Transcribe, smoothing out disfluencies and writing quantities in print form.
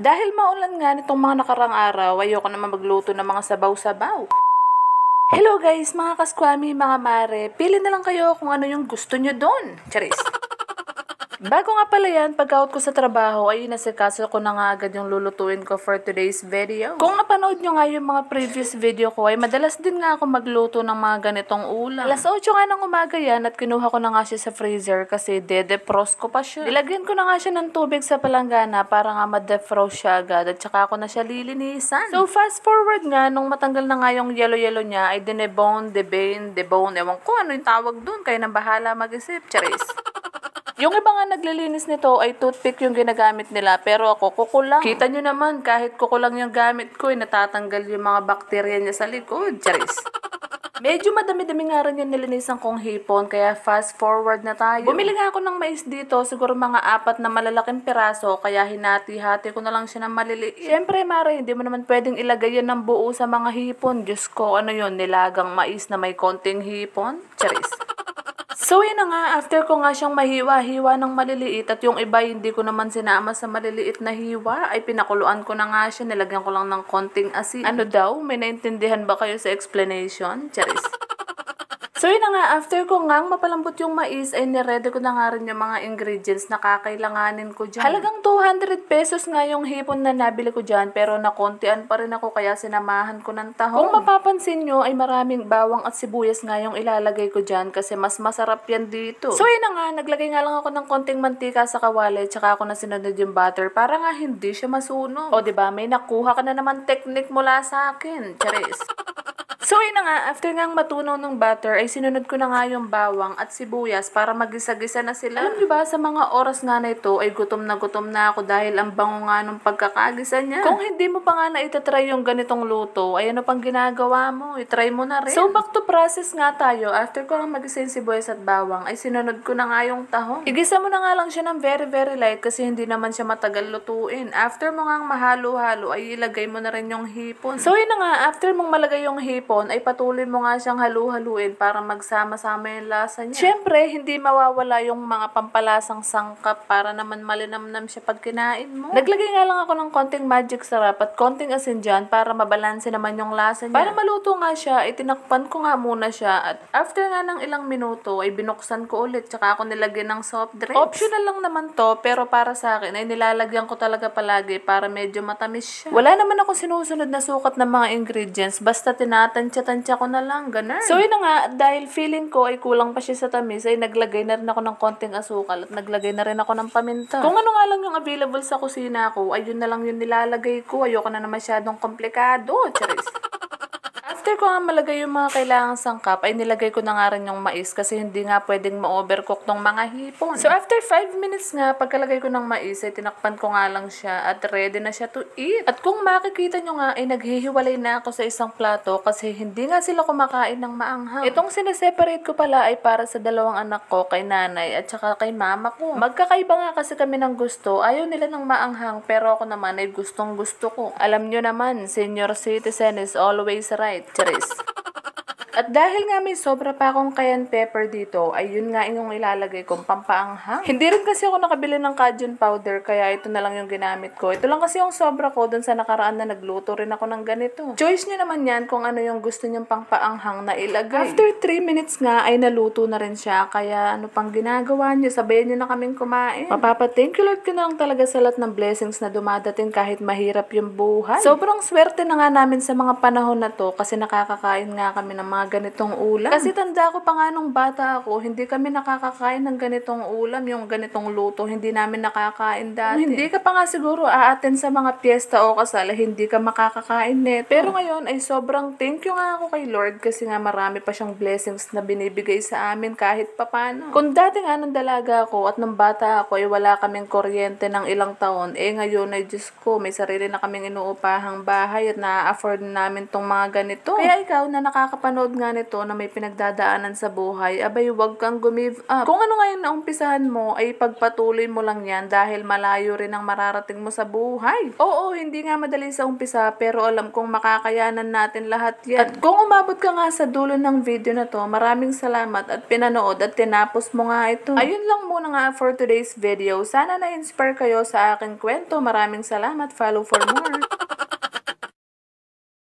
Dahil maulan nga nitong mga nakarang araw, ayoko naman magluto ng mga sabaw-sabaw. Hello guys, mga kaskwami, mga mare. Pili na lang kayo kung ano yung gusto nyo doon. Charis. Bago nga pala yan, pag-out ko sa trabaho, ay nasikaso ko na nga agad yung lulutuin ko for today's video. Kung napanood nyo nga yung mga previous video ko, ay madalas din nga ako magluto ng mga ganitong ulam. Alas 8 nga ng umaga yan at kinuha ko na nga siya sa freezer kasi de-defrost ko pa siya. Nilagyan ko na nga siya ng tubig sa palanggana para nga ma-defrost siya agad at saka ako na siya lilinisan. So fast forward nga, nung matanggal na nga yung yellow-yellow niya, ay dinebone, debone, ewan ko ano yung tawag dun, kaya nang bahala mag-isip. Charis. Yung iba nga naglilinis nito ay toothpick yung ginagamit nila, pero ako kukulang. Kita nyo naman, kahit kukulang yung gamit ko, ay natatanggal yung mga bakterya niya sa likod. Charis. Medyo madami-dami nga rin yung nilinisan kong hipon, kaya fast forward na tayo. Bumili nga ako ng mais dito, siguro mga 4 na malalaking piraso, kaya hinati-hati ko na lang siya ng maliliit. Siyempre, Mare, hindi mo naman pwedeng ilagay yan ng buo sa mga hipon. Diyos ko, ano yun, nilagang mais na may konting hipon? Charis. So yun na nga, after ko nga siyang mahiwa-hiwa ng maliliit at yung iba hindi ko naman sinama sa maliliit na hiwa, ay pinakuluan ko na nga siya, nilagyan ko lang ng konting asin. Ano daw? May naintindihan ba kayo sa explanation? Charis. So yun na nga, after ko nga mapalambot yung mais, ay niready ko na nga rin yung mga ingredients na kakailanganin ko dyan. Halagang 200 pesos nga yung hipon na nabili ko dyan, pero nakontian pa rin ako kaya sinamahan ko ng tahong. Kung mapapansin nyo, ay maraming bawang at sibuyas nga yung ilalagay ko dyan kasi mas masarap yan dito. So yun na nga, naglagay nga lang ako ng konting mantika sa kawali, tsaka ako na sinunod yung butter para nga hindi siya masunog. O diba, may nakuha ka na naman technique mula sa akin. Charis. So yun na nga, after nga matunaw ng butter, ay sinunod ko na nga yung bawang at sibuyas para magisa-gisa na sila. Alam nyo ba, sa mga oras nga na ito, ay gutom na ako dahil ang bango nga nung pagkakagisa niya. Kung hindi mo pa nga na itatry yung ganitong luto, ay ano pang ginagawa mo? I-try mo na rin. So back to process nga tayo. After ko nga magisa yung sibuyas at bawang, ay sinunod ko na nga yung tahong. Igisa mo na nga lang siya ng very light kasi hindi naman siya matagal lutuin. After mo nga mahalo-halo, ay ilagay mo na rin yung hipon. So yun na nga, after mong malagay yung hipon, ay patuloy mo nga siyang halu-haluin para magsama-sama yung lasa niya. Siyempre, hindi mawawala yung mga pampalasang sangkap para naman malinamnam siya pag kinain mo. Naglagay nga lang ako ng konting magic sarap at konting asin dyan para mabalanse naman yung lasa niya. Para maluto nga siya, ay tinakpan ko nga muna siya at after nga ng ilang minuto, ay binuksan ko ulit tsaka ako nilagyan ng soft drinks. Optional lang naman to, pero para sa akin ay nilalagyan ko talaga palagi para medyo matamis siya. Wala naman ako sinusunod na sukat ng mga ingredients, basta tinatansya ko na lang, ganun. So yun na nga, dahil feeling ko ay kulang pa siya sa tamis, ay naglagay na rin ako ng konting asukal at naglagay na rin ako ng paminta. Kung ano nga lang yung available sa kusina ko, ay yun na lang yung nilalagay ko. Ayoko na masyadong komplikado. Charis. After ko nga malagay yung mga kailangang sangkap, ay nilagay ko na nga rin yung mais kasi hindi nga pwedeng ma-overcook ng mga hipon. So after 5 minutes nga, pagkalagay ko ng mais, ay tinakpan ko nga lang siya at ready na siya to eat. At kung makikita nyo nga, ay naghihiwalay na ako sa isang plato kasi hindi nga sila kumakain ng maanghang. Itong sineseparate ko pala ay para sa 2 anak ko, kay nanay at saka kay mama ko. Magkakaiba nga kasi kami ng gusto. Ayaw nila ng maanghang pero ako naman ay gustong gusto ko. Alam nyo naman, senior citizen is always right. Charis. At dahil nga may sobra pa akong cayenne pepper dito, ay yun nga yung ilalagay kong pampaanghang. Hindi rin kasi ako nakabili ng cajun powder, kaya ito na lang yung ginamit ko. Ito lang kasi yung sobra ko dun sa nakaraan na nagluto rin ako ng ganito. Choice nyo naman yan kung ano yung gusto nyong pampaanghang na ilagay. After 3 minutes nga, ay naluto na rin siya, kaya ano pang ginagawa nyo, sabayan nyo na kaming kumain. Thank you Lord ko na lang talaga sa lahat ng blessings na dumadating kahit mahirap yung buhay. Sobrang swerte na nga namin sa mga panahon na to kasi nakakakain nga kami ng mga ganitong ulam. Kasi tanda ko pa nga nung bata ako, hindi kami nakakakain ng ganitong ulam, yung ganitong luto, hindi namin nakakain dati. Hindi ka pa nga siguro aaten sa mga piyesta o kasal, hindi ka makakakain nito. Pero ngayon ay sobrang thank you nga ako kay Lord kasi nga marami pa siyang blessings na binibigay sa amin kahit papano. Kung dati nga nung dalaga ako at nung bata ako ay wala kaming kuryente ng ilang taon, ngayon ay Diyos ko, may sarili na kaming inuupahang bahay at na-afford namin tong mga ganito. Kaya ikaw na nakakapanood katulad nga nito na may pinagdadaanan sa buhay, abay huwag kang give up. Kung ano nga yung naumpisahan mo, ay pagpatuloy mo lang yan dahil malayo rin ang mararating mo sa buhay. Oo, hindi nga madali sa umpisa pero alam kong makakayanan natin lahat yan. At kung umabot ka nga sa dulo ng video na to, maraming salamat at pinanood at tinapos mo nga ito. Ayun lang muna nga for today's video. Sana na-inspire kayo sa aking kwento. Maraming salamat. Follow for more.